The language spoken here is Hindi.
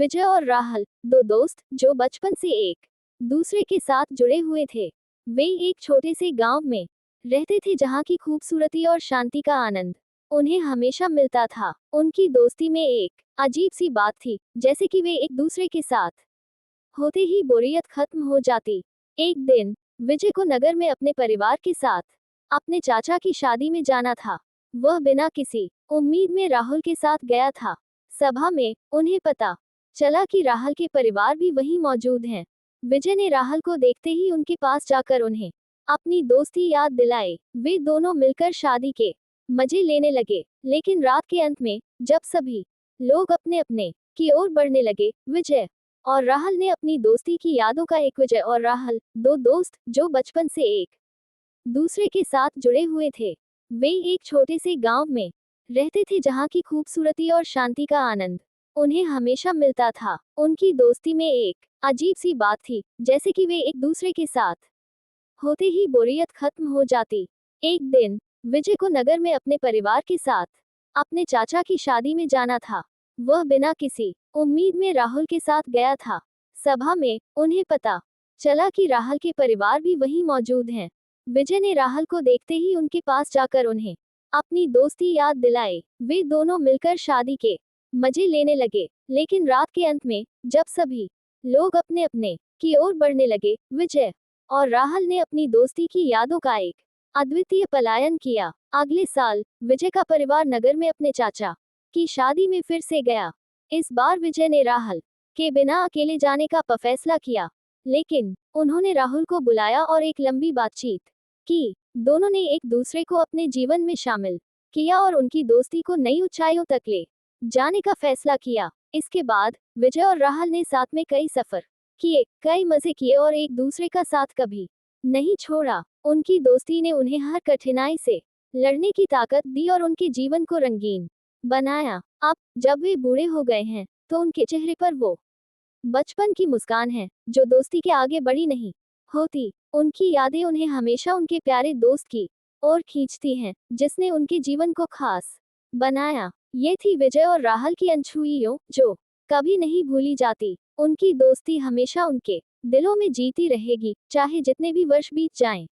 विजय और राहुल, दो दोस्त जो बचपन से एक दूसरे के साथ जुड़े हुए थे। वे एक छोटे से गांव में रहते थे जहां की खूबसूरती और शांति का आनंद उन्हें हमेशा मिलता था। उनकी दोस्ती में एक अजीब सी बात थी, जैसे कि वे एक दूसरे के साथ होते ही बोरियत खत्म हो जाती। एक दिन विजय को नगर में अपने परिवार के साथ अपने चाचा की शादी में जाना था। वह बिना किसी उम्मीद में राहुल के साथ गया था। सभा में उन्हें पता चला कि राहुल के परिवार भी वहीं मौजूद हैं। विजय ने राहुल को देखते ही उनके पास जाकर उन्हें अपनी दोस्ती याद दिलाई। वे दोनों मिलकर शादी के मजे लेने लगे। लेकिन रात के अंत में जब सभी लोग अपने अपने की ओर बढ़ने लगे, विजय और राहुल ने अपनी दोस्ती की यादों का एक विजय और राहुल, दो दोस्त जो बचपन से एक दूसरे के साथ जुड़े हुए थे। वे एक छोटे से गांव में रहते थे जहां की खूबसूरती और शांति का आनंद उन्हें हमेशा मिलता था। उनकी दोस्ती में एक अजीब सी बात थी, जैसे कि वे एक दूसरे के साथ होते ही बोरियत खत्म हो जाती। एक दिन विजय को नगर में अपने परिवार के साथ अपने चाचा की शादी में जाना था। वह बिना किसी उम्मीद में राहुल के साथ गया था। सभा में उन्हें पता चला कि राहुल के परिवार भी वहीं मौजूद हैं। विजय ने राहुल को देखते ही उनके पास जाकर उन्हें अपनी दोस्ती याद दिलाई। वे दोनों मिलकर शादी के मजे लेने लगे। लेकिन रात के अंत में जब सभी लोग अपने अपने की ओर बढ़ने लगे, विजय और राहुल ने अपनी दोस्ती की यादों का एक अद्वितीय पलायन किया। अगले साल विजय का परिवार नगर में अपने चाचा की शादी में फिर से गया। इस बार विजय ने राहुल के बिना अकेले जाने का फैसला किया, लेकिन उन्होंने राहुल को बुलाया और एक लंबी बातचीत की। दोनों ने एक दूसरे को अपने जीवन में शामिल किया और उनकी दोस्ती को नई ऊंचाइयों तक ले जाने का फैसला किया। इसके बाद विजय और राहुल ने साथ में कई सफर किए, कई मजे किए और एक दूसरे का साथ कभी नहीं छोड़ा। उनकी दोस्ती ने उन्हें हर कठिनाई से लड़ने की ताकत दी और उनके जीवन को रंगीन बनाया। अब जब वे बूढ़े हो गए हैं तो उनके चेहरे पर वो बचपन की मुस्कान है जो दोस्ती के आगे बड़ी नहीं होती। उनकी यादें उन्हें हमेशा उनके प्यारे दोस्त की ओर खींचती हैं, जिसने उनके जीवन को खास बनाया। ये थी विजय और राहुल की अनछुइयों जो कभी नहीं भूली जाती। उनकी दोस्ती हमेशा उनके दिलों में जीती रहेगी, चाहे जितने भी वर्ष बीत जाएं।